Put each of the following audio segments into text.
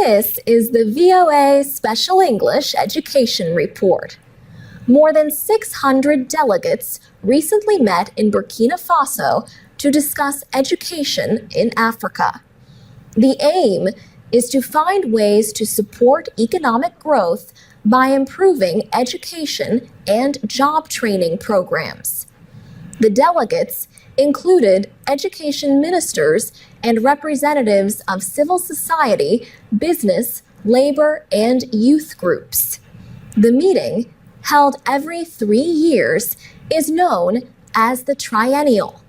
This is the VOA Special English Education Report. More than 600 delegates recently met in Burkina Faso to discuss education in Africa. The aim is to find ways to support economic growth by improving education and job training programs. The delegates included education ministers and representatives of civil society, business, labor, and youth groups. The meeting, held every 3 years, is known as the Triennial.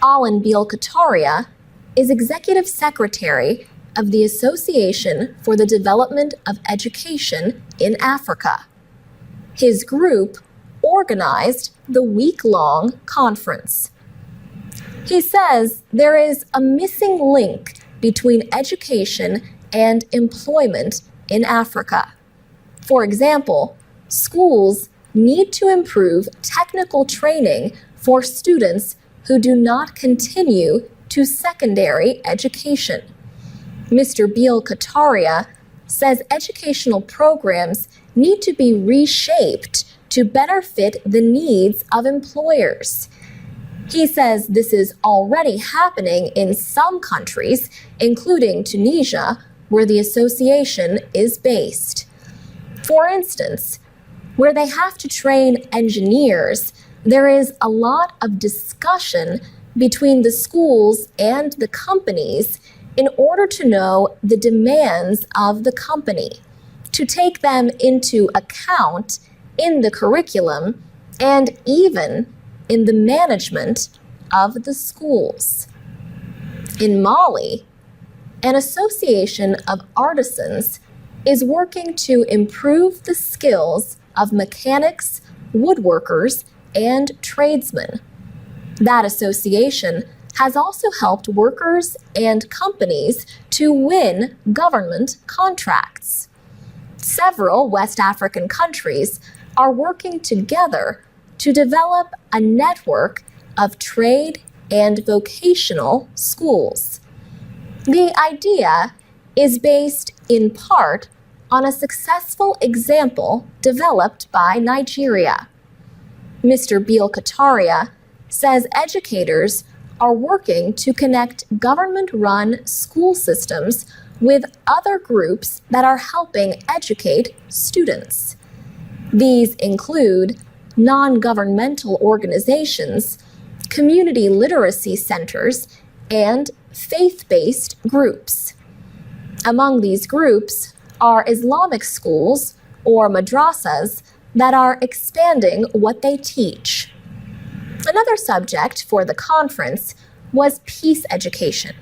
Alan Beal-Kataria is Executive Secretary of the Association for the Development of Education in Africa. His group organized the week-long conference. He says there is a missing link between education and employment in Africa. For example, schools need to improve technical training for students who do not continue to secondary education. Mr. Beal-Kataria says educational programs need to be reshaped to better fit the needs of employers. He says this is already happening in some countries, including Tunisia, where the association is based. For instance, where they have to train engineers, there is a lot of discussion between the schools and the companies in order to know the demands of the company, to take them into account in the curriculum and even in the management of the schools. In Mali, an association of artisans is working to improve the skills of mechanics, woodworkers, and tradesmen. That association has also helped workers and companies to win government contracts. Several West African countries are working together to develop a network of trade and vocational schools. The idea is based in part on a successful example developed by Nigeria. Mr. Beal-Kataria says educators are working to connect government-run school systems with other groups that are helping educate students. These include non-governmental organizations, community literacy centers, and faith-based groups. Among these groups are Islamic schools, or madrasas, that are expanding what they teach. Another subject for the conference was peace education.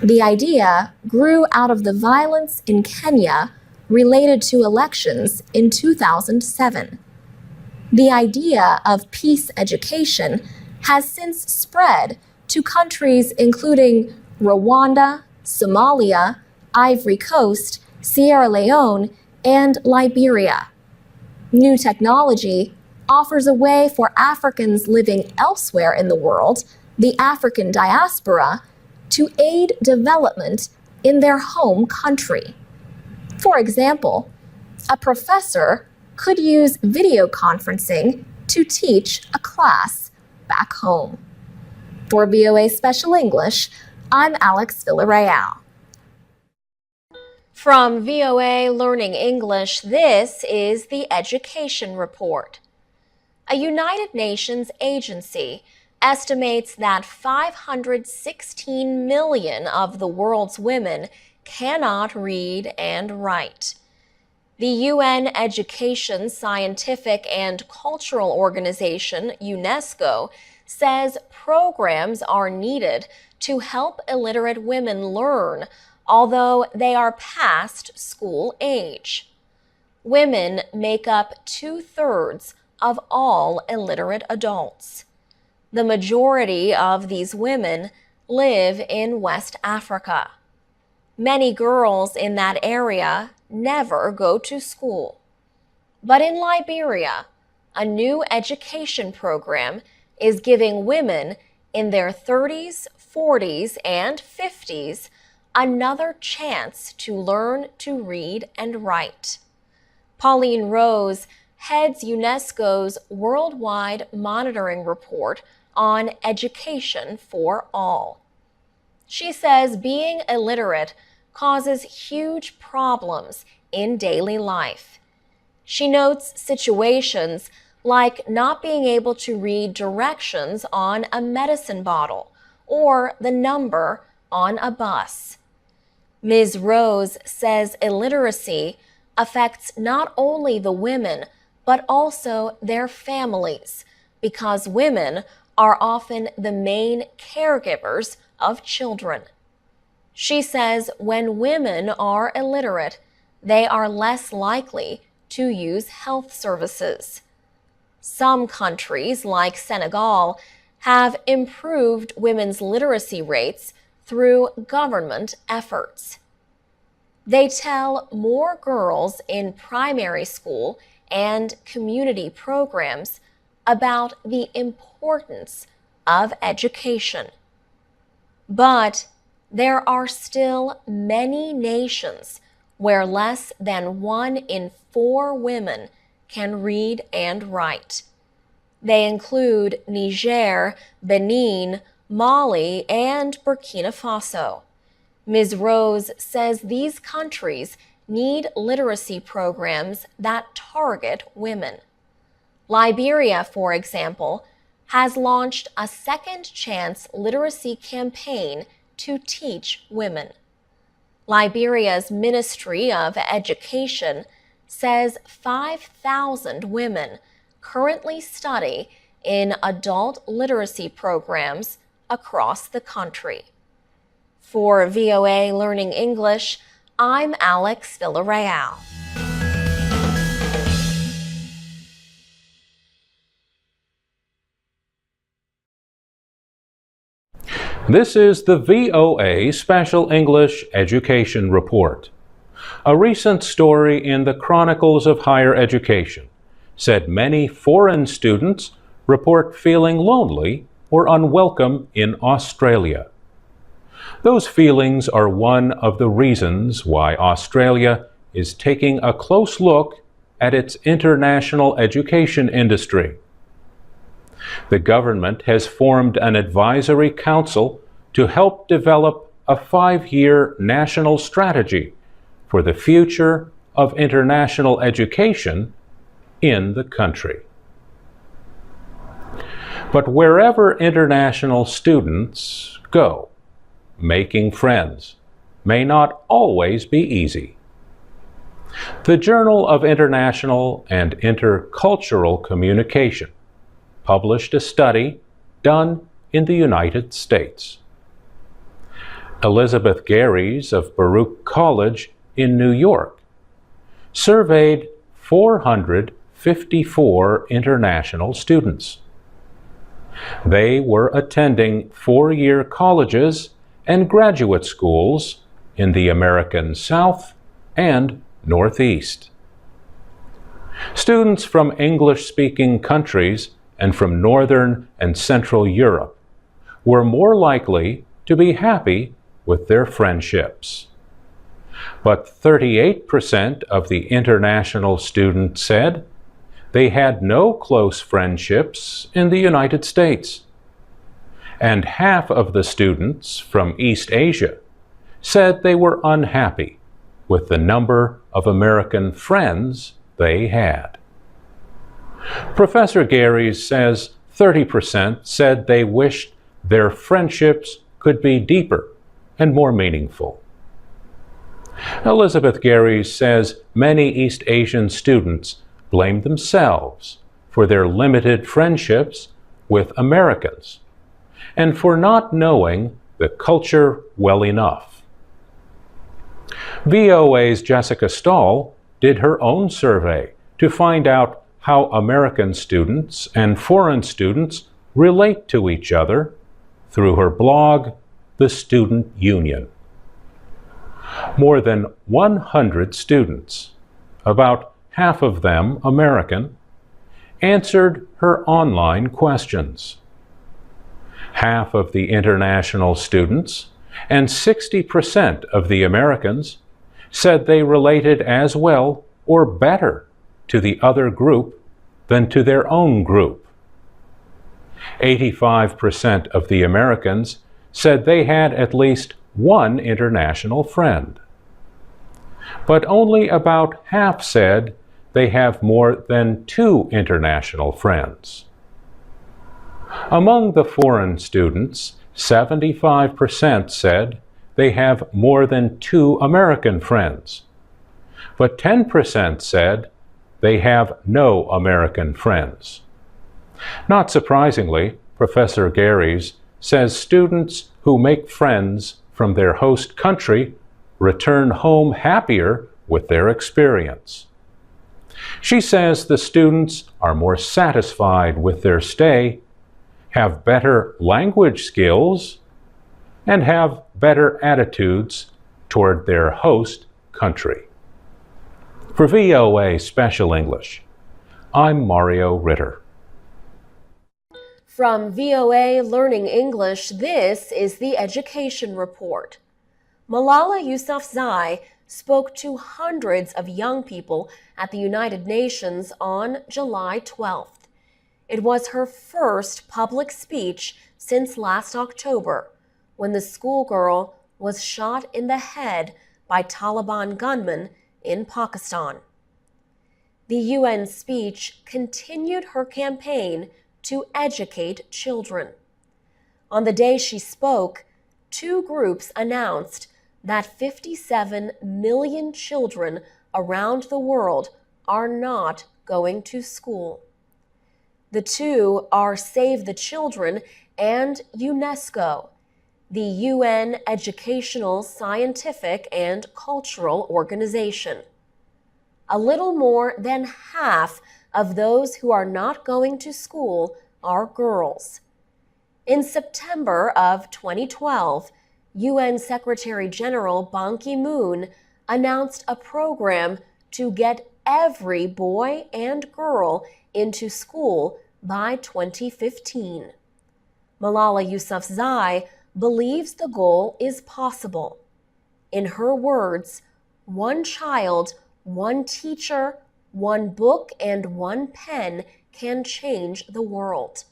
The idea grew out of the violence in Kenya related to elections in 2007. The idea of peace education has since spread to countries including Rwanda, Somalia, Ivory Coast, Sierra Leone, and Liberia. New technology offers a way for Africans living elsewhere in the world, the African diaspora, to aid development in their home country. For example, a professor could use video conferencing to teach a class back home. For VOA Special English, I'm Alex Villarreal. From VOA Learning English, this is the Education Report. A United Nations agency estimates that 516 million of the world's women cannot read and write. The UN Education, Scientific, and Cultural Organization, UNESCO, says programs are needed to help illiterate women learn, although they are past school age. Women make up 2/3 of all illiterate adults. The majority of these women live in West Africa. Many girls in that area never go to school. But in Liberia, a new education program is giving women in their 30s, 40s, and 50s another chance to learn to read and write. Pauline Rose heads UNESCO's Worldwide Monitoring Report on Education for All. She says being illiterate causes huge problems in daily life. She notes situations like not being able to read directions on a medicine bottle or the number on a bus. Ms. Rose says illiteracy affects not only the women, but also their families, because women are often the main caregivers of children. She says when women are illiterate, they are less likely to use health services. Some countries, like Senegal, have improved women's literacy rates through government efforts. They tell more girls in primary school and community programs about the importance of education. But there are still many nations where less than 1 in 4 women can read and write. They include Niger, Benin, Mali, and Burkina Faso. Ms. Rose says these countries need literacy programs that target women. Liberia, for example, has launched a Second Chance literacy campaign to teach women. Liberia's Ministry of Education says 5,000 women currently study in adult literacy programs across the country. For VOA Learning English, I'm Alex Villarreal. This is the VOA Special English Education Report. A recent story in the Chronicles of Higher Education said many foreign students report feeling lonely or unwelcome in Australia. Those feelings are one of the reasons why Australia is taking a close look at its international education industry. The government has formed an advisory council to help develop a 5-year national strategy for the future of international education in the country. But wherever international students go, making friends may not always be easy. The Journal of International and Intercultural Communication published a study done in the United States. Elizabeth Garies of Baruch College in New York surveyed 454 international students. They were attending 4-year colleges and graduate schools in the American South and Northeast. Students from English-speaking countries and from Northern and Central Europe were more likely to be happy with their friendships. But 38% of the international students said they had no close friendships in the United States. And half of the students from East Asia said they were unhappy with the number of American friends they had. Professor Garies says 30% said they wished their friendships could be deeper and more meaningful. Elizabeth Garies says many East Asian students blame themselves for their limited friendships with Americans and for not knowing the culture well enough. VOA's Jessica Stahl did her own survey to find out how American students and foreign students relate to each other through her blog, The Student Union. More than 100 students, about half of them American, answered her online questions. Half of the international students and 60% of the Americans said they related as well or better to the other group than to their own group. 85% of the Americans said they had at least one international friend. But only about half said they have more than two international friends. Among the foreign students, 75% said they have more than two American friends, but 10% said they have no American friends. Not surprisingly, Professor Gary's says students who make friends from their host country return home happier with their experience. She says the students are more satisfied with their stay, have better language skills, and have better attitudes toward their host country. For VOA Special English, I'm Mario Ritter. From VOA Learning English, this is the Education Report. Malala Yousafzai spoke to hundreds of young people at the United Nations on July 12th. It was her first public speech since last October, when the schoolgirl was shot in the head by Taliban gunmen in Pakistan. The UN speech continued her campaign to educate children. On the day she spoke, two groups announced that 57 million children around the world are not going to school. The two are Save the Children and UNESCO, the UN educational, scientific, and cultural organization. A little more than half of those who are not going to school are girls. In September of 2012, UN Secretary General Ban Ki-moon announced a program to get every boy and girl into school by 2015. Malala Yousafzai believes the goal is possible. In her words, one child, one teacher, one book, and one pen can change the world.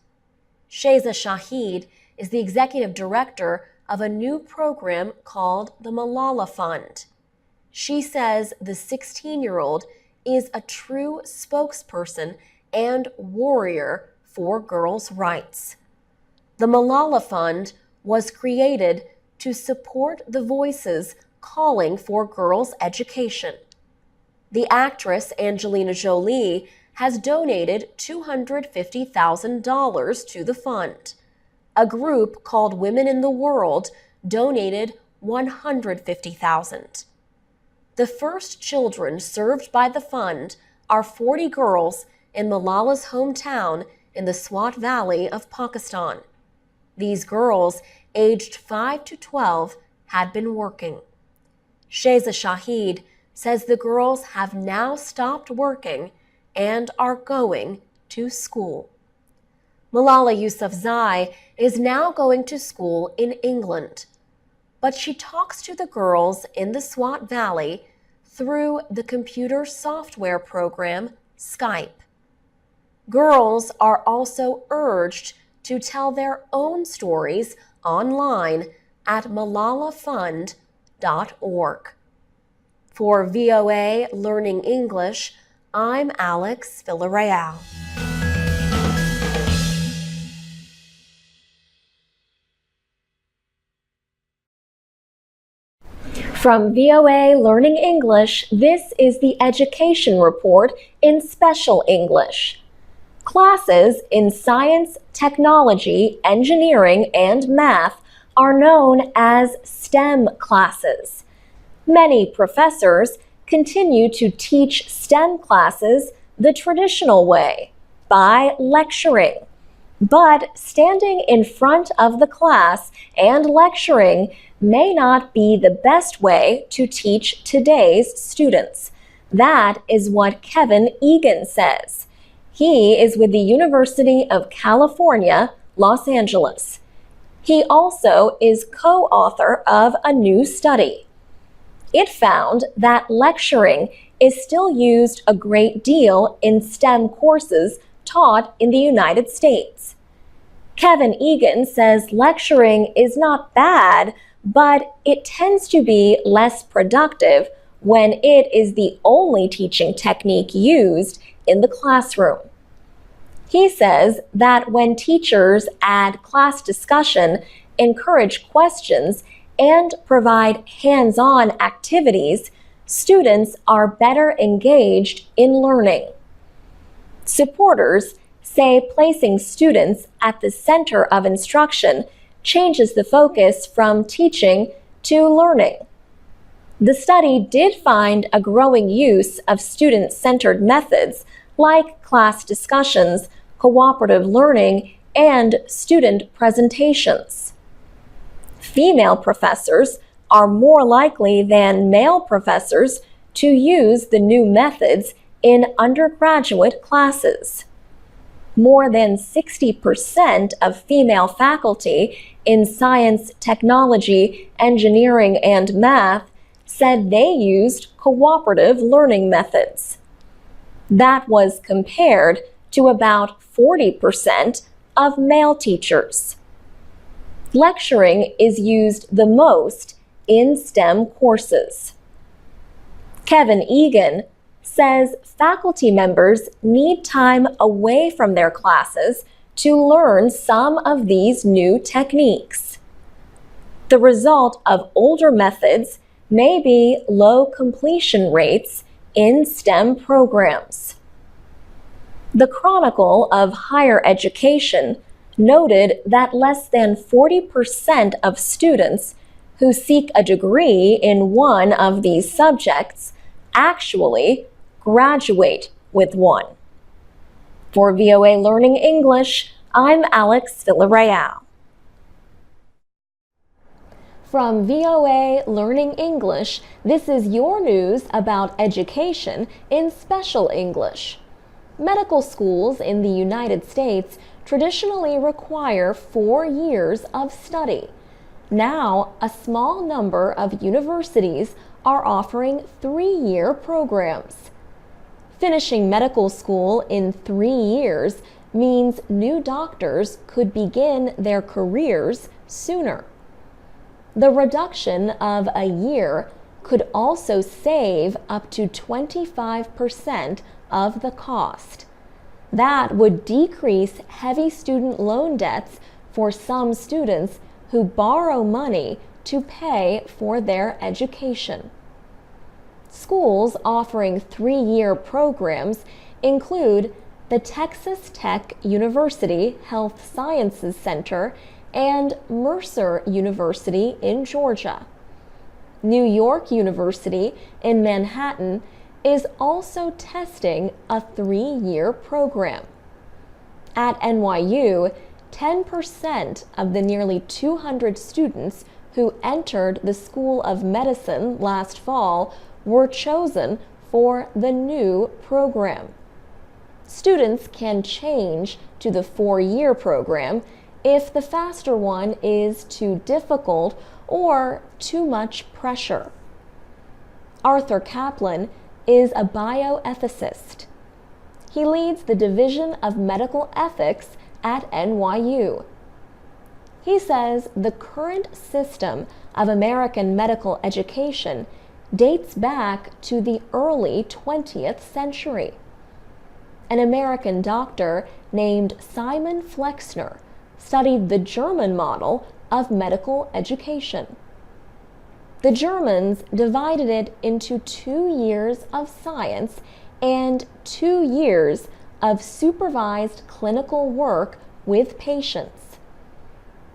Sheza Shahid is the executive director of a new program called the Malala Fund. She says the 16-year-old is a true spokesperson and warrior for girls' rights. The Malala Fund was created to support the voices calling for girls' education. The actress Angelina Jolie has donated $250,000 to the fund. A group called Women in the World donated $150,000. The first children served by the fund are 40 girls in Malala's hometown in the Swat Valley of Pakistan. These girls, aged 5 to 12, had been working. Sheza Shahid says the girls have now stopped working and are going to school. Malala Yousafzai is now going to school in England, but she talks to the girls in the Swat Valley through the computer software program Skype. Girls are also urged to tell their own stories online at malalafund.org. For VOA Learning English, I'm Alex Villarreal. From VOA Learning English, this is the Education Report in Special English. Classes in science, technology, engineering, and math are known as STEM classes. Many professors continue to teach STEM classes the traditional way, by lecturing. But standing in front of the class and lecturing may not be the best way to teach today's students. That is what Kevin Egan says. He is with the University of California, Los Angeles. He also is co-author of a new study. It found that lecturing is still used a great deal in STEM courses taught in the United States. Kevin Egan says lecturing is not bad, but it tends to be less productive when it is the only teaching technique used in the classroom. He says that when teachers add class discussion, encourage questions, and provide hands-on activities, students are better engaged in learning. Supporters say placing students at the center of instruction changes the focus from teaching to learning. The study did find a growing use of student-centered methods like class discussions, cooperative learning, and student presentations. Female professors are more likely than male professors to use the new methods in undergraduate classes. More than 60% of female faculty in science, technology, engineering, and math said they used cooperative learning methods. That was compared to about 40% of male teachers. Lecturing is used the most in STEM courses. Kevin Egan says faculty members need time away from their classes to learn some of these new techniques. The result of older methods may be low completion rates in STEM programs. The Chronicle of Higher Education noted that less than 40% of students who seek a degree in one of these subjects actually graduate with one. For VOA Learning English, I'm Alex Villarreal. From VOA Learning English, this is your news about education in special English. Medical schools in the United States traditionally require 4 years of study. Now, a small number of universities are offering 3-year programs. Finishing medical school in 3 years means new doctors could begin their careers sooner. The reduction of a year could also save up to 25% of the cost. That would decrease heavy student loan debts for some students who borrow money to pay for their education. Schools offering 3-year programs include the Texas Tech University Health Sciences Center and Mercer University in Georgia. New York University in Manhattan is also testing a 3-year program. At NYU, 10% of the nearly 200 students who entered the School of Medicine last fall were chosen for the new program. Students can change to the 4-year program if the faster one is too difficult or too much pressure. Arthur Kaplan is a bioethicist. He leads the Division of Medical Ethics at NYU. He says the current system of American medical education dates back to the early 20th century. An American doctor named Simon Flexner studied the German model of medical education. The Germans divided it into 2 years of science and 2 years of supervised clinical work with patients.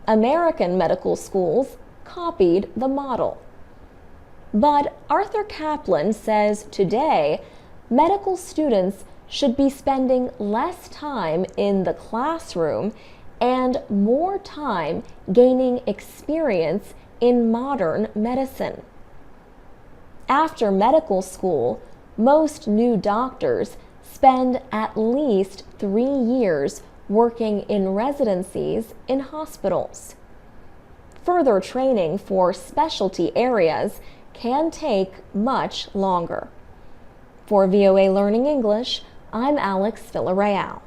American medical schools copied the model. But Arthur Kaplan says today, medical students should be spending less time in the classroom and more time gaining experience in modern medicine. After medical school, most new doctors spend at least 3 years working in residencies in hospitals. further training for specialty areas can take much longer. For VOA Learning English, I'm Alex Villarreal.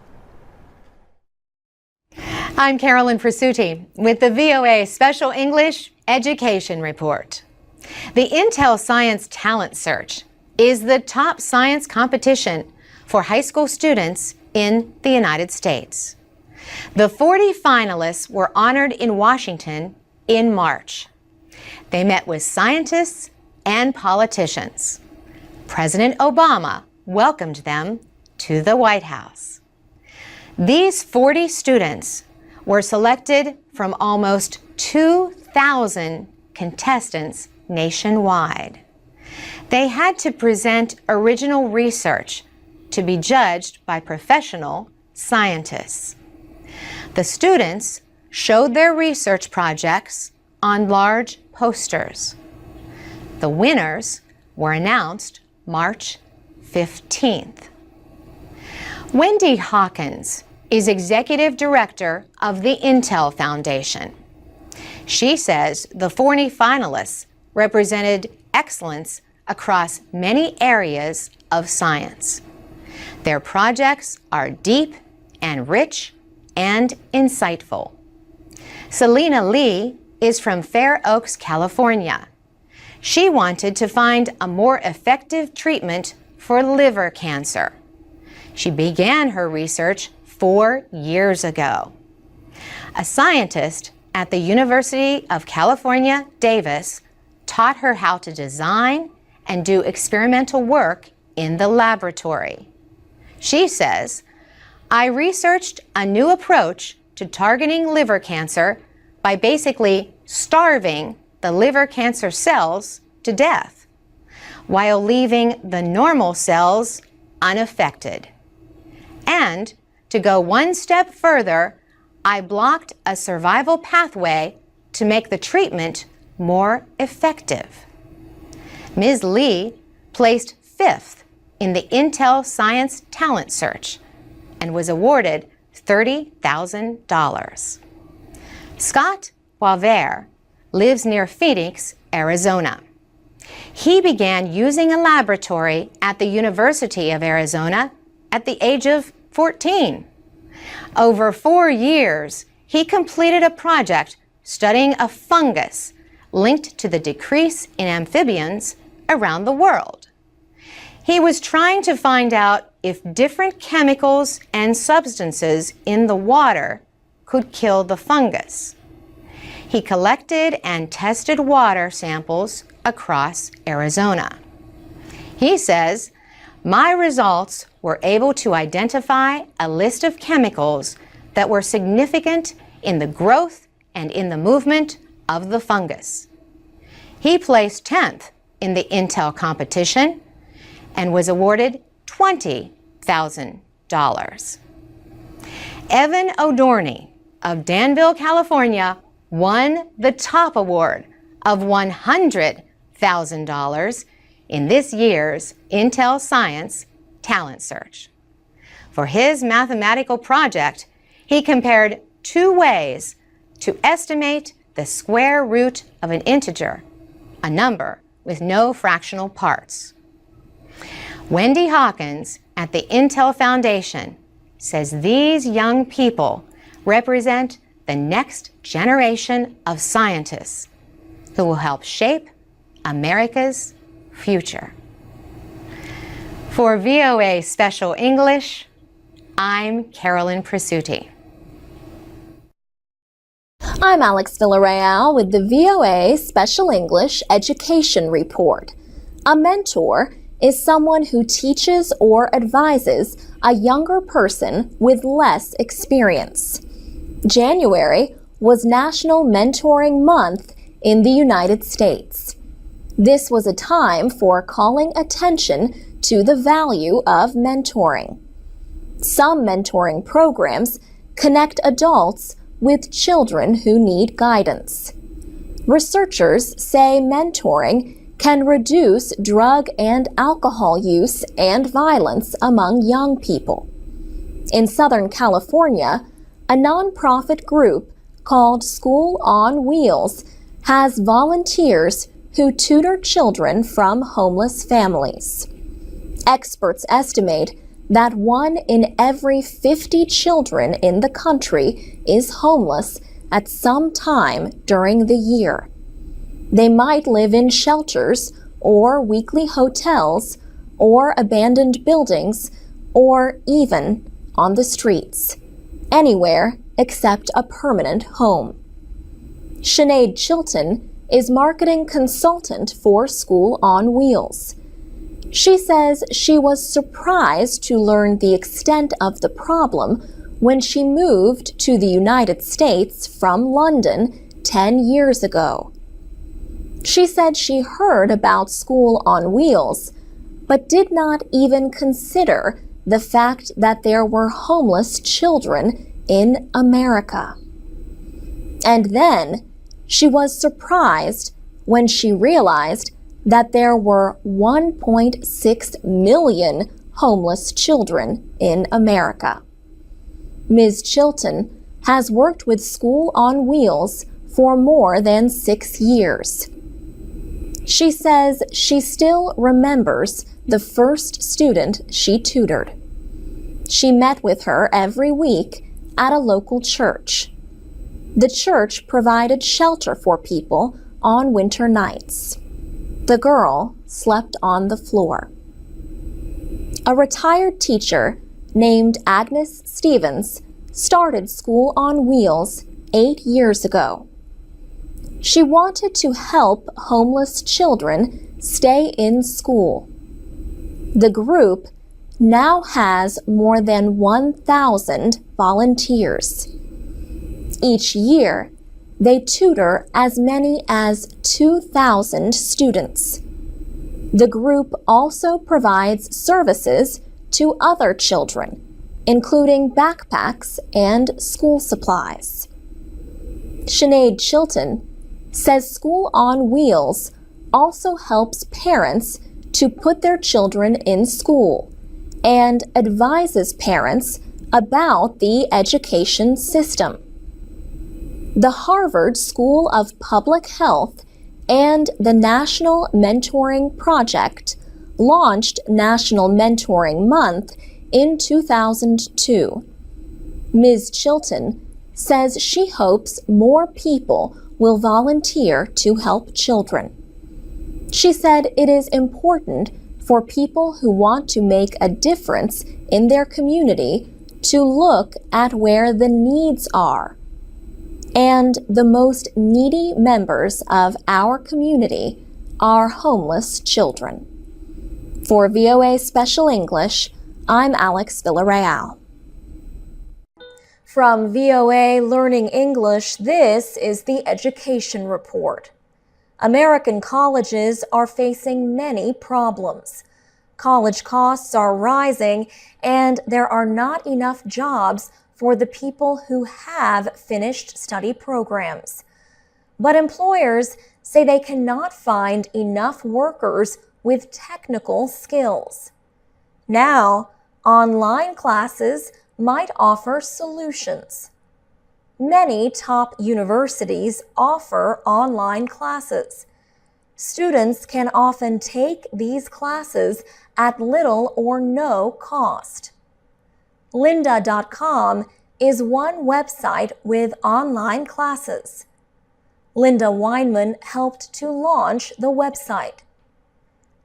I'm Carolyn Presutti with the VOA Special English Education Report. The Intel Science Talent Search is the top science competition for high school students in the United States. The 40 finalists were honored in Washington in March. They met with scientists and politicians. President Obama welcomed them to the White House. These 40 students were selected from almost 2,000 contestants nationwide. They had to present original research to be judged by professional scientists. The students showed their research projects on large posters. The winners were announced March 15th. Wendy Hawkins is Executive Director of the Intel Foundation. She says the 40 finalists represented excellence across many areas of science. Their projects are deep and rich and insightful. Selena Lee is from Fair Oaks, California. She wanted to find a more effective treatment for liver cancer. She began her research 4 years ago. A scientist at the University of California, Davis, taught her how to design and do experimental work in the laboratory. She says, "I researched a new approach to targeting liver cancer by basically starving the liver cancer cells to death, while leaving the normal cells unaffected. And to go one step further, I blocked a survival pathway to make the treatment more effective." Ms. Lee placed 5th in the Intel Science Talent Search and was awarded $30,000. Scott Boisvert lives near Phoenix, Arizona. He began using a laboratory at the University of Arizona at the age of 14. Over 4 years, he completed a project studying a fungus linked to the decrease in amphibians around the world. He was trying to find out if different chemicals and substances in the water could kill the fungus. He collected and tested water samples across Arizona. He says, "My results were able to identify a list of chemicals that were significant in the growth and in the movement of the fungus." He placed 10th in the Intel competition and was awarded $20,000. Evan O'Dorney of Danville, California, won the top award of $100,000 in this year's Intel Science Talent Search. For his mathematical project, he compared 2 ways to estimate the square root of an integer, a number with no fractional parts. Wendy Hawkins at the Intel Foundation says these young people represent the next generation of scientists who will help shape America's future. For VOA Special English, I'm Carolyn Presutti. I'm Alex Villarreal with the VOA Special English Education Report. A mentor is someone who teaches or advises a younger person with less experience. January was National Mentoring Month in the United States. This was a time for calling attention to the value of mentoring. Some mentoring programs connect adults with children who need guidance. Researchers say mentoring can reduce drug and alcohol use and violence among young people. In Southern California, a nonprofit group called School on Wheels has volunteers who tutor children from homeless families. Experts estimate that 1 in every 50 children in the country is homeless at some time during the year. They might live in shelters or weekly hotels or abandoned buildings or even on the streets, anywhere except a permanent home. Sinead Chilton is marketing consultant for School on Wheels. She says she was surprised to learn the extent of the problem when she moved to the United States from London 10 years ago. She said she heard about School on Wheels, but did not even consider the fact that there were homeless children in America. And then she was surprised when she realized that there were 1.6 million homeless children in America. Ms. Chilton has worked with School on Wheels for more than 6 years. She says she still remembers the first student she tutored. She met with her every week at a local church. The church provided shelter for people on winter nights. The girl slept on the floor. A retired teacher named Agnes Stevens started School on Wheels 8 years ago. She wanted to help homeless children stay in school. The group now has more than 1,000 volunteers. Each year, they tutor as many as 2,000 students. The group also provides services to other children, including backpacks and school supplies. Sinead Chilton says School on Wheels also helps parents to put their children in school and advises parents about the education system. The Harvard School of Public Health and the National Mentoring Project launched National Mentoring Month in 2002. Ms. Chilton says she hopes more people will volunteer to help children. She said it is important for people who want to make a difference in their community to look at where the needs are. And the most needy members of our community are homeless children. For VOA Special English, I'm Alex Villarreal. From VOA Learning English, this is the Education Report. American colleges are facing many problems. College costs are rising, and there are not enough jobs for the people who have finished study programs. But employers say they cannot find enough workers with technical skills. Now, online classes might offer solutions. Many top universities offer online classes. Students can often take these classes at little or no cost. Lynda.com is one website with online classes. Linda Weinman helped to launch the website.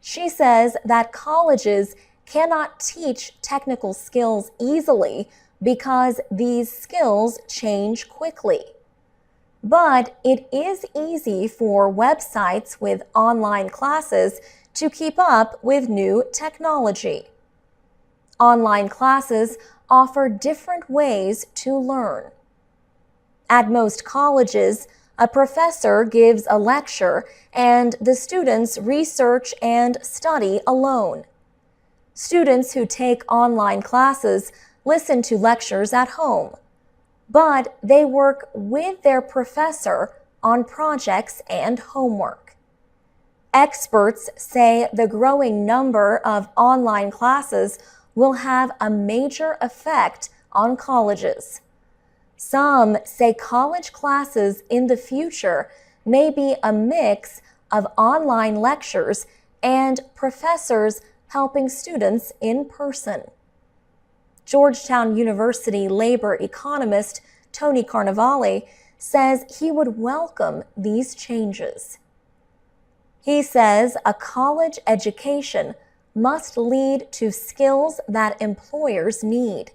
She says that colleges cannot teach technical skills easily because these skills change quickly. But it is easy for websites with online classes to keep up with new technology. Online classes offer different ways to learn. At most colleges, a professor gives a lecture and the students research and study alone. Students who take online classes listen to lectures at home, but they work with their professor on projects and homework. Experts say the growing number of online classes will have a major effect on colleges. Some say college classes in the future may be a mix of online lectures and professors helping students in person. Georgetown University labor economist Tony Carnevale says he would welcome these changes. He says a college education must lead to skills that employers need.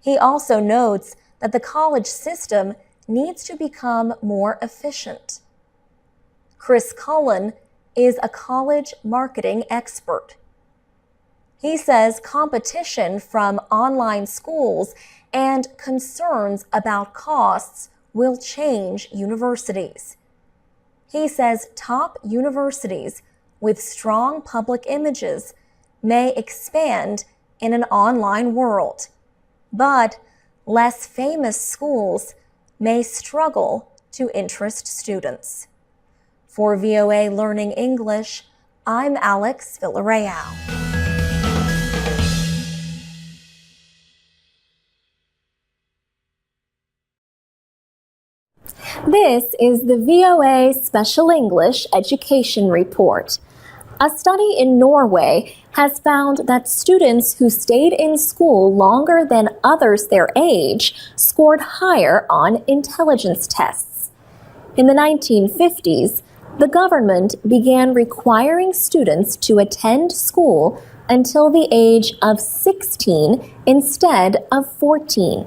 He also notes that the college system needs to become more efficient. Chris Cullen is a college marketing expert. He says competition from online schools and concerns about costs will change universities. He says top universities with strong public images may expand in an online world, but less famous schools may struggle to interest students. For VOA Learning English, I'm Alex Villarreal. This is the VOA Special English Education Report. A study in Norway has found that students who stayed in school longer than others their age scored higher on intelligence tests. In the 1950s, the government began requiring students to attend school until the age of 16 instead of 14.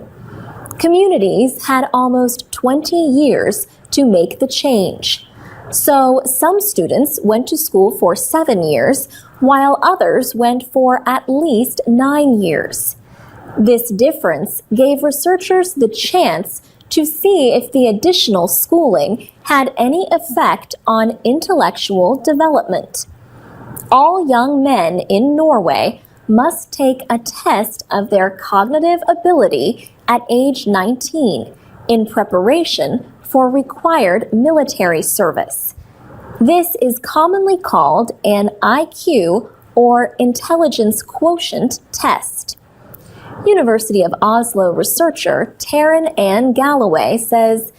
Communities had almost 20 years to make the change. So some students went to school for 7 years, while others went for at least 9 years. This difference gave researchers the chance to see if the additional schooling had any effect on intellectual development. All young men in Norway must take a test of their cognitive ability at age 19 in preparation for required military service. This is commonly called an IQ or intelligence quotient test. University of Oslo researcher Taryn Ann Galloway says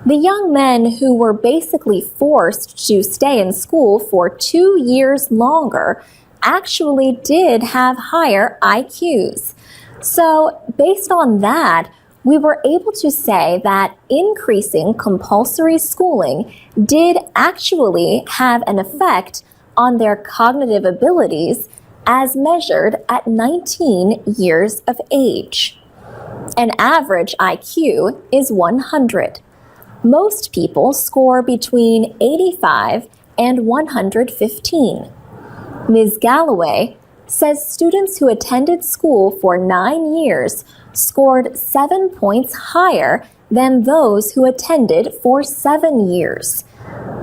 the young men who were basically forced to stay in school for 2 years longer actually did have higher IQs. So based on that, we were able to say that increasing compulsory schooling did actually have an effect on their cognitive abilities as measured at 19 years of age. An average IQ is 100. Most people score between 85 and 115. Ms. Galloway says students who attended school for 9 years scored 7 points higher than those who attended for 7 years.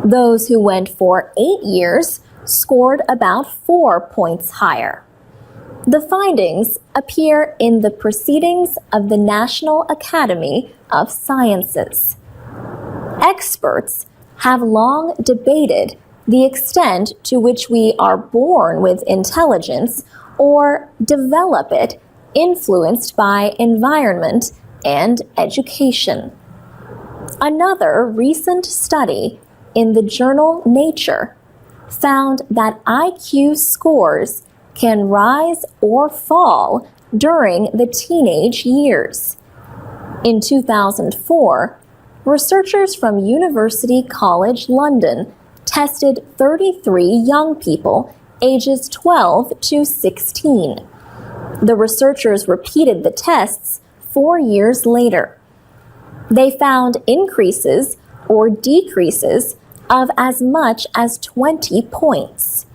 Those who went for 8 years scored about 4 points higher. The findings appear in the Proceedings of the National Academy of Sciences. Experts have long debated the extent to which we are born with intelligence or develop it influenced by environment and education. Another recent study in the journal Nature found that IQ scores can rise or fall during the teenage years. In 2004, researchers from University College London tested 33 young people ages 12 to 16. The researchers repeated the tests 4 years later. They found increases or decreases of as much as 20 points.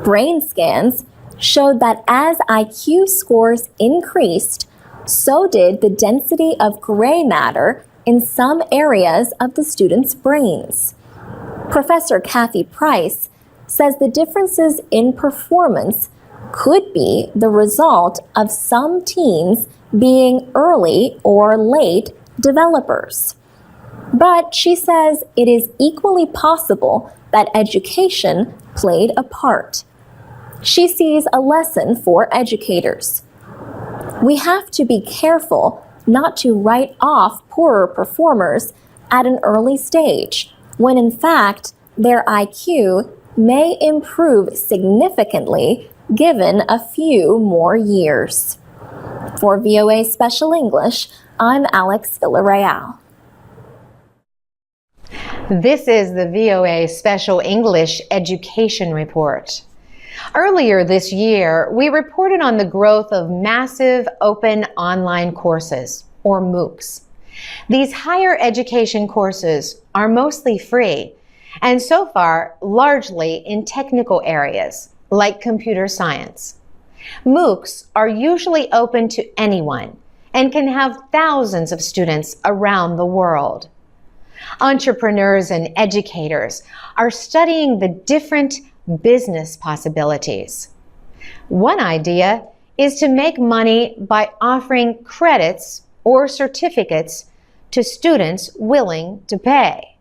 Brain scans showed that as IQ scores increased, so did the density of gray matter in some areas of the students' brains. Professor Kathy Price says the differences in performance could be the result of some teens being early or late developers. But she says it is equally possible that education played a part. She sees a lesson for educators. We have to be careful not to write off poorer performers at an early stage, when in fact their IQ may improve significantly given a few more years. For VOA Special English, I'm Alex Villarreal. This is the VOA Special English Education Report. Earlier this year, we reported on the growth of massive open online courses, or MOOCs. These higher education courses are mostly free, and so far largely in technical areas like computer science. MOOCs are usually open to anyone and can have thousands of students around the world. Entrepreneurs and educators are studying the different business possibilities. One idea is to make money by offering credits or certificates to students willing to pay.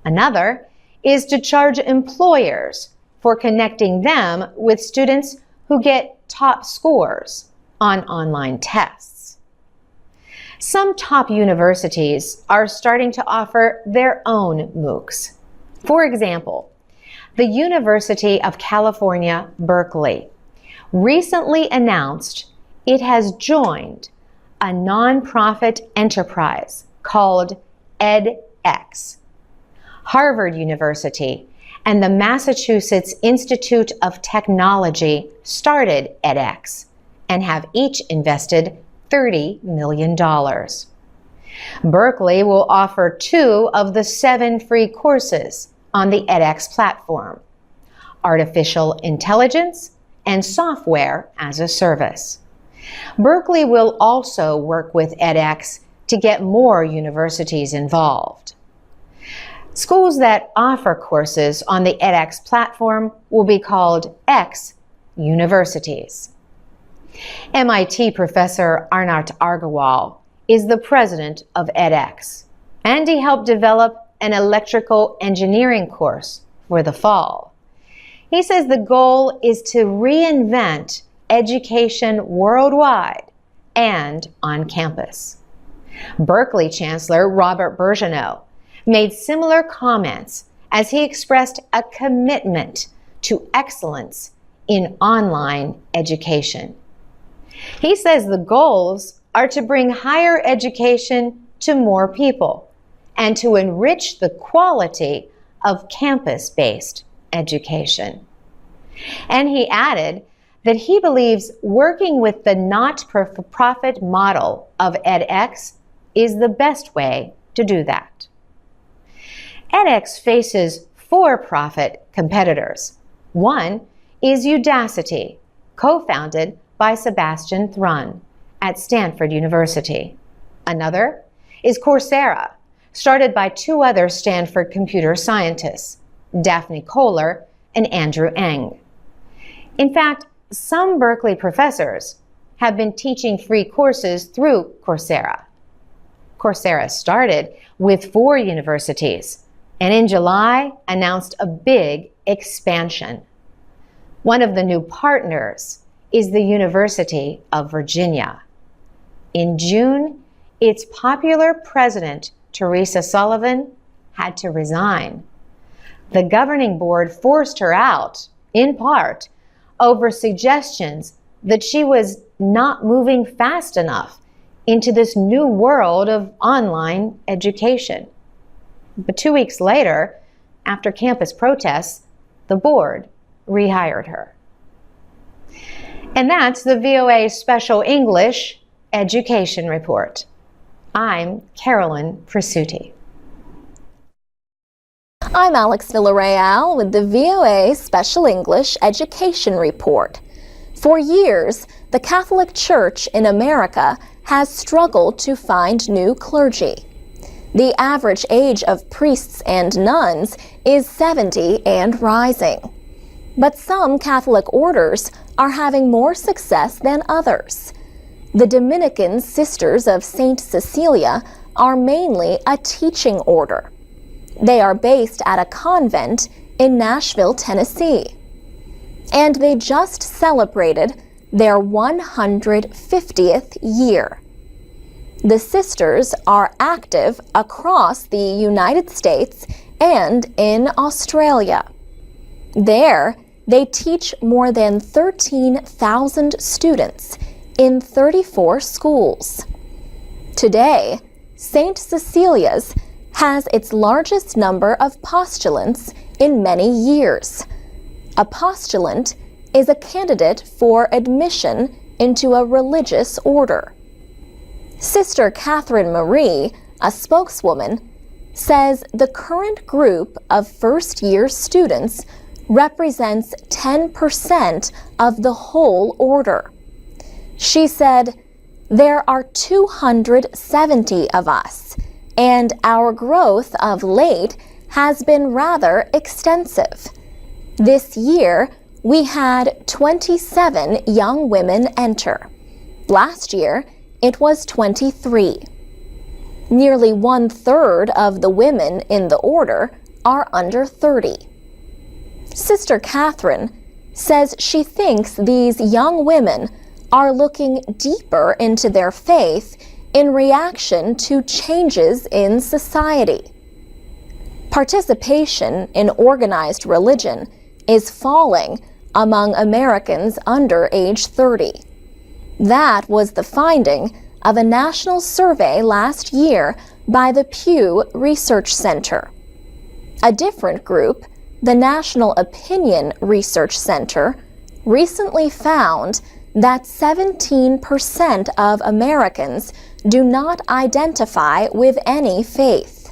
Another is to charge employers for connecting them with students who get top scores on online tests. Some top universities are starting to offer their own MOOCs. For example, the University of California, Berkeley recently announced it has joined a nonprofit enterprise called edX. Harvard University and the Massachusetts Institute of Technology started edX and have each invested $30 million. Berkeley will offer 2 of the 7 free courses on the edX platform: Artificial Intelligence and Software as a Service. Berkeley will also work with edX to get more universities involved. Schools that offer courses on the edX platform will be called X universities. MIT professor Arnott Agarwal is the president of edX, and he helped develop an electrical engineering course for the fall. He says the goal is to reinvent education worldwide and on campus. Berkeley Chancellor Robert Birgeneau made similar comments as he expressed a commitment to excellence in online education. He says the goals are to bring higher education to more people and to enrich the quality of campus-based education. And he added that he believes working with the not-for-profit model of edX is the best way to do that. edX faces for-profit competitors. One is Udacity, co-founded by Sebastian Thrun at Stanford University. Another is Coursera, started by 2 other Stanford computer scientists, Daphne Koller and Andrew Ng. In fact, some Berkeley professors have been teaching free courses through Coursera. Coursera started with 4 universities and in July announced a big expansion. One of the new partners is the University of Virginia. In June, its popular president, Teresa Sullivan, had to resign. The governing board forced her out, in part, over suggestions that she was not moving fast enough into this new world of online education. But 2 weeks later, after campus protests, the board rehired her. And that's the VOA Special English Education Report. I'm Carolyn Presutti. I'm Alex Villarreal with the VOA Special English Education Report. For years, the Catholic Church in America has struggled to find new clergy. The average age of priests and nuns is 70 and rising. But some Catholic orders are having more success than others. The Dominican Sisters of St. Cecilia are mainly a teaching order. They are based at a convent in Nashville, Tennessee. And they just celebrated their 150th year. The sisters are active across the United States and in Australia. There, they teach more than 13,000 students in 34 schools. Today, St. Cecilia's has its largest number of postulants in many years. A postulant is a candidate for admission into a religious order. Sister Catherine Marie, a spokeswoman, says the current group of first-year students represents 10% of the whole order. She said, "There are 270 of us, and our growth of late has been rather extensive. This year, we had 27 young women enter. Last year, it was 23. Nearly 1/3 of the women in the order are under 30. Sister Catherine says she thinks these young women are looking deeper into their faith in reaction to changes in society. Participation in organized religion is falling among Americans under age 30. That was the finding of a national survey last year by the Pew Research Center. A different group, the National Opinion Research Center, recently found that 17% of Americans do not identify with any faith.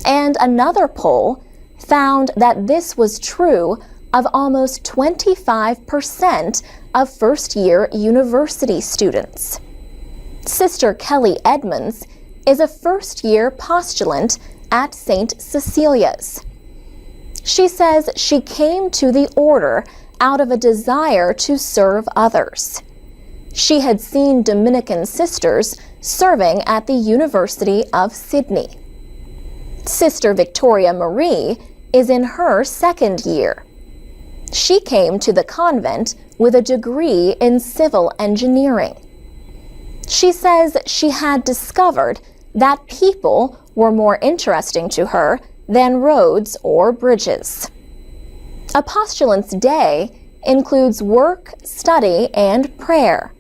And another poll found that this was true of almost 25% of first-year university students. Sister Kelly Edmonds is a first-year postulant at St. Cecilia's. She says she came to the order out of a desire to serve others. She had seen Dominican sisters serving at the University of Sydney. Sister Victoria Marie is in her second year. She came to the convent with a degree in civil engineering. She says she had discovered that people were more interesting to her than roads or bridges. A postulant's day includes work, study, and prayer.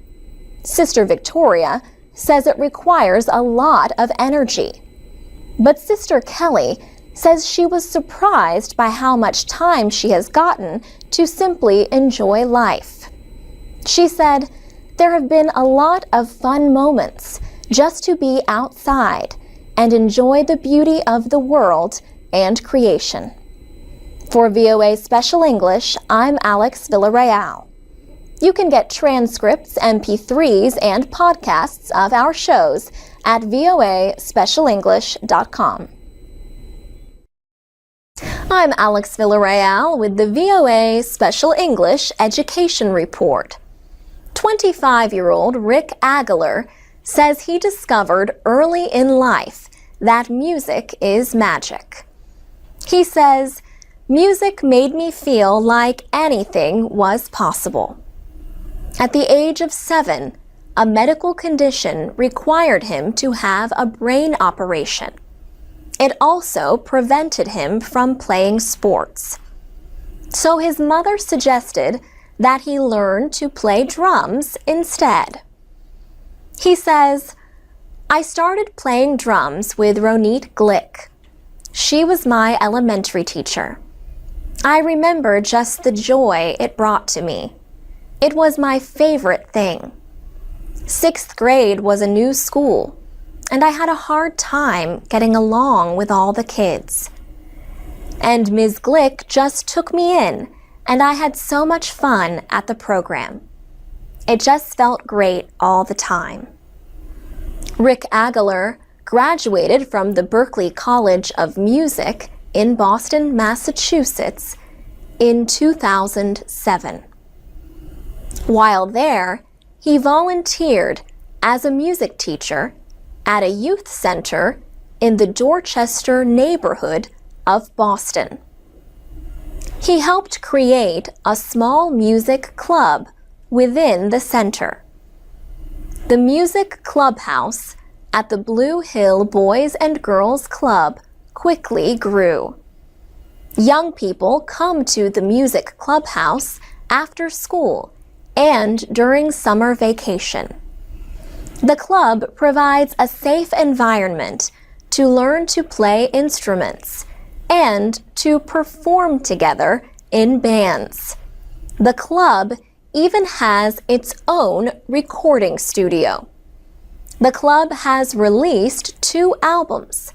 Sister Victoria says it requires a lot of energy. But Sister Kelly says she was surprised by how much time she has gotten to simply enjoy life. She said, "There have been a lot of fun moments just to be outside and enjoy the beauty of the world and creation." For VOA Special English, I'm Alex Villarreal. You can get transcripts, MP3s, and podcasts of our shows at voaspecialenglish.com. I'm Alex Villarreal with the VOA Special English Education Report. 25-year-old Rick Aguilar says he discovered early in life that music is magic. He says, "Music made me feel like anything was possible." At the age of 7, a medical condition required him to have a brain operation. It also prevented him from playing sports. So his mother suggested that he learn to play drums instead. He says, "I started playing drums with Ronit Glick. She was my elementary teacher. I remember just the joy it brought to me. It was my favorite thing. 6th grade was a new school, and I had a hard time getting along with all the kids. And Ms. Glick just took me in, and I had so much fun at the program. It just felt great all the time." Rick Aguilar graduated from the Berklee College of Music in Boston, Massachusetts in 2007. While there, he volunteered as a music teacher at a youth center in the Dorchester neighborhood of Boston. He helped create a small music club within the center. The music Clubhouse at the Blue Hill Boys and Girls Club quickly grew. Young people come to the music clubhouse after school and during summer vacation. The club provides a safe environment to learn to play instruments and to perform together in bands. The club even has its own recording studio. The club has released 2 albums.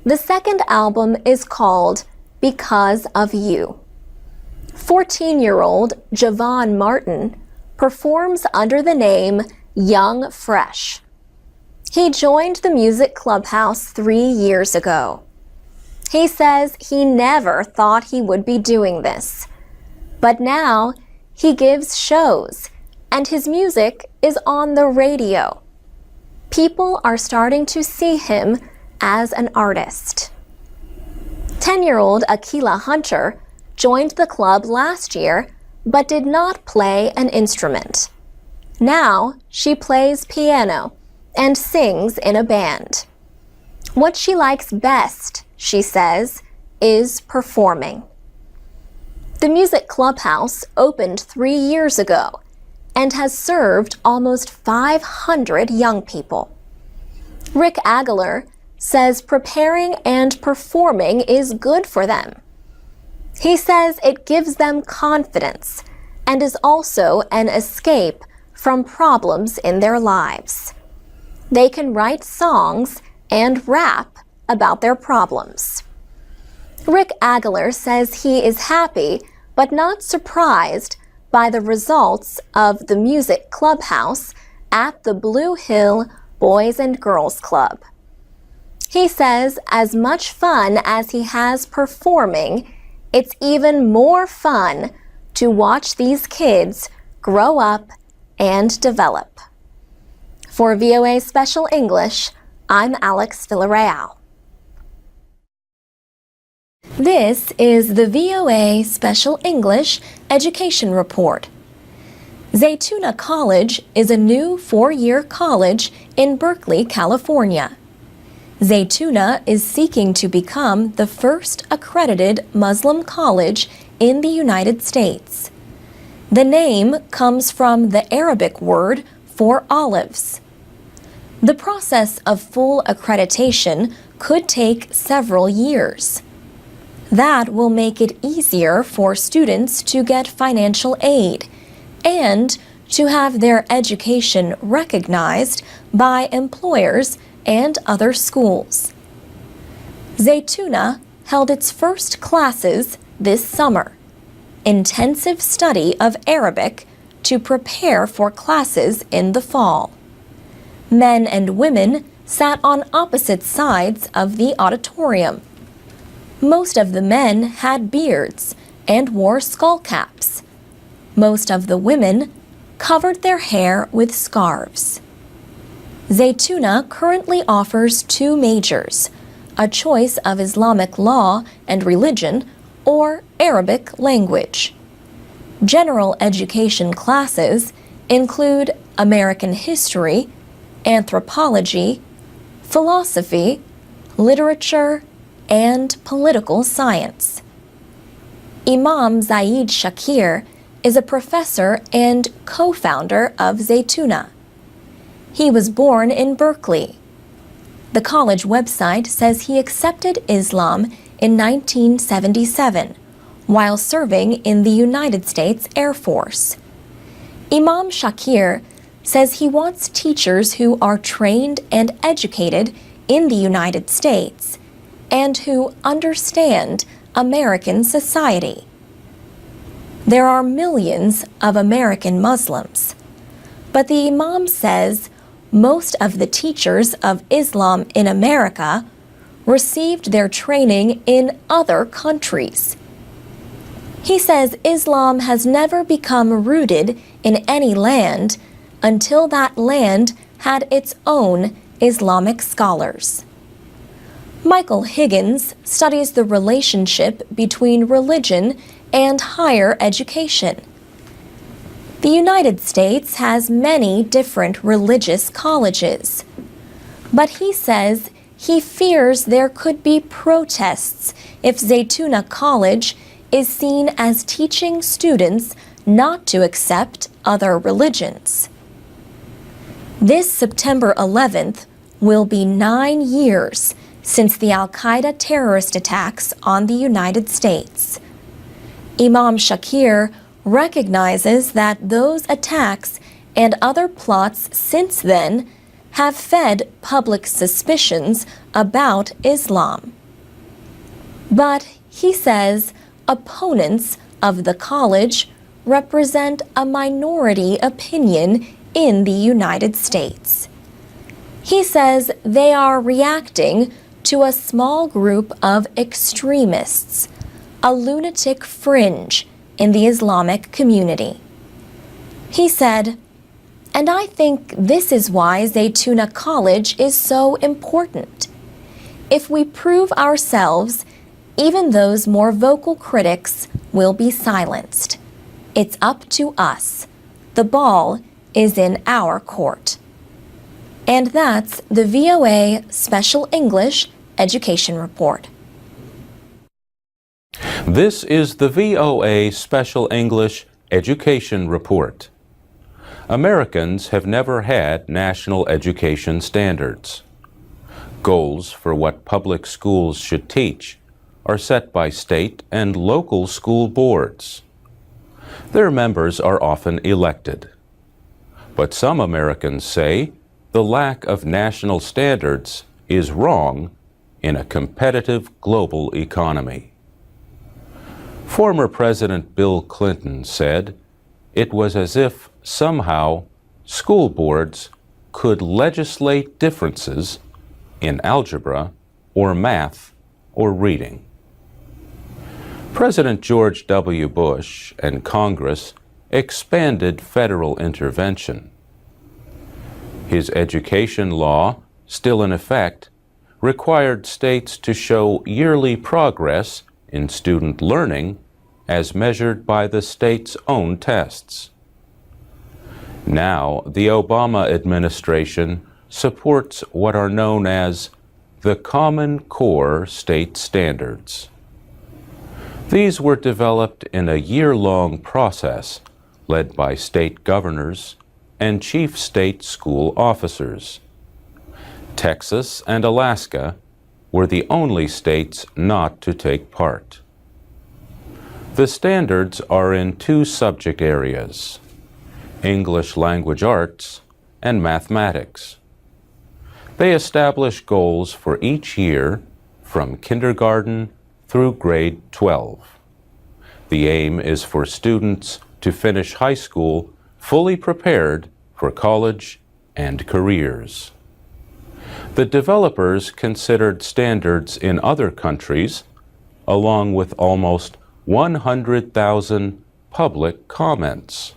The second album is called Because of You. 14-year-old Javon Martin performs under the name Young Fresh. He joined the music clubhouse 3 years ago. He says he never thought he would be doing this, but now he gives shows and his music is on the radio. People are starting to see him as an artist. 10-year-old Akila Hunter joined the club last year but did not play an instrument. Now she plays piano and sings in a band. What she likes best, she says, is performing. The Music Clubhouse opened 3 years ago and has served almost 500 young people. Rick Aguilar says preparing and performing is good for them. He says it gives them confidence and is also an escape from problems in their lives. They can write songs and rap about their problems. Rick Aguilar says he is happy but not surprised by the results of the music clubhouse at the Blue Hill Boys and Girls Club. He says as much fun as he has performing, it's even more fun to watch these kids grow up and develop. For VOA Special English, I'm Alex Villarreal. This is the VOA Special English Education Report. Zaytuna College is a new 4-year college in Berkeley, California. Zaytuna is seeking to become the first accredited Muslim college in the United States. The name comes from the Arabic word for olives. The process of full accreditation could take several years. That will make it easier for students to get financial aid and to have their education recognized by employers and other schools. Zaytuna held its first classes this summer, intensive study of Arabic to prepare for classes in the fall. Men and women sat on opposite sides of the auditorium. Most of the men had beards and wore skull caps. Most of the women covered their hair with scarves. Zaytuna currently offers 2 majors, a choice of Islamic law and religion or Arabic language. General education classes include American history, anthropology, philosophy, literature, and political science. Imam Zaid Shakir is a professor and co-founder of Zaytuna. He was born in Berkeley. The college website says he accepted Islam in 1977 while serving in the United States Air Force. Imam Shakir says he wants teachers who are trained and educated in the United States and who understand American society. There are millions of American Muslims, but the Imam says most of the teachers of Islam in America received their training in other countries. He says Islam has never become rooted in any land until that land had its own Islamic scholars. Michael Higgins studies the relationship between religion and higher education. The United States has many different religious colleges. But he says he fears there could be protests if Zaytuna College is seen as teaching students not to accept other religions. This September 11th will be 9 years since the Al-Qaeda terrorist attacks on the United States. Imam Shakir recognizes that those attacks and other plots since then have fed public suspicions about Islam. But he says opponents of the college represent a minority opinion in the United States. He says they are reacting to a small group of extremists, a lunatic fringe in the Islamic community. He said, "And I think this is why Zaytuna College is so important. If we prove ourselves, even those more vocal critics will be silenced. It's up to us. The ball is in our court." And that's the VOA Special English Education Report. This is the VOA Special English Education Report. Americans have never had national education standards. Goals for what public schools should teach are set by state and local school boards. Their members are often elected. But some Americans say the lack of national standards is wrong in a competitive global economy. Former President Bill Clinton said it was as if somehow school boards could legislate differences in algebra or math or reading. President George W. Bush and Congress expanded federal intervention. His education law, still in effect, required states to show yearly progress in student learning as measured by the state's own tests. Now, the Obama administration supports what are known as the Common Core State Standards. These were developed in a year-long process led by state governors and chief state school officers. Texas and Alaska were the only states not to take part. The standards are in two subject areas: English language arts and mathematics. They establish goals for each year from kindergarten through grade 12. The aim is for students to finish high school fully prepared for college and careers. The developers considered standards in other countries, along with almost 100,000 public comments.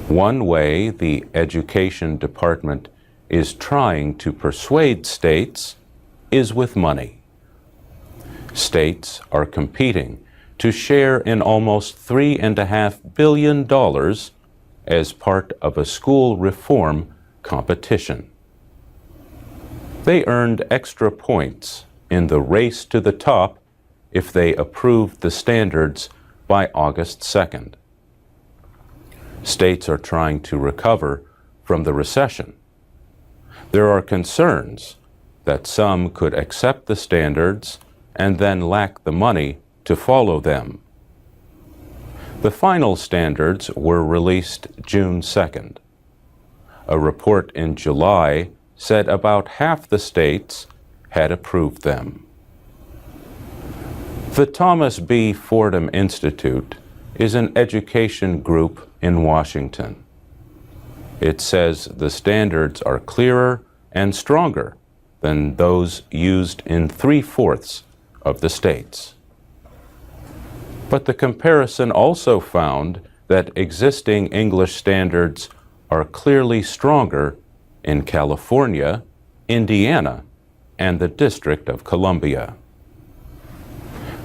One way the Education Department is trying to persuade states is with money. States are competing to share in almost $3.5 billion as part of a school reform competition. They earned extra points in the race to the top if they approved the standards by August 2nd. States are trying to recover from the recession. There are concerns that some could accept the standards and then lack the money to follow them. The final standards were released June 2nd. A report in July said about half the states had approved them. The Thomas B. Fordham Institute is an education group in Washington. It says the standards are clearer and stronger than those used in 3/4 of the states. But the comparison also found that existing English standards are clearly stronger in California, Indiana, and the District of Columbia.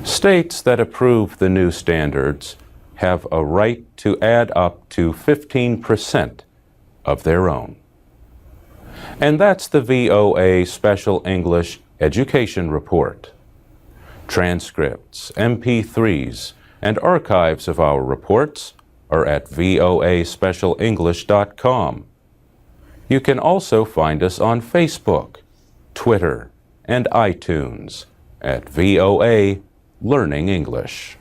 States that approve the new standards have a right to add up to 15% of their own. And that's the VOA Special English Education Report. Transcripts, MP3s, and archives of our reports are at voaspecialenglish.com. You can also find us on Facebook, Twitter, and iTunes at VOA Learning English.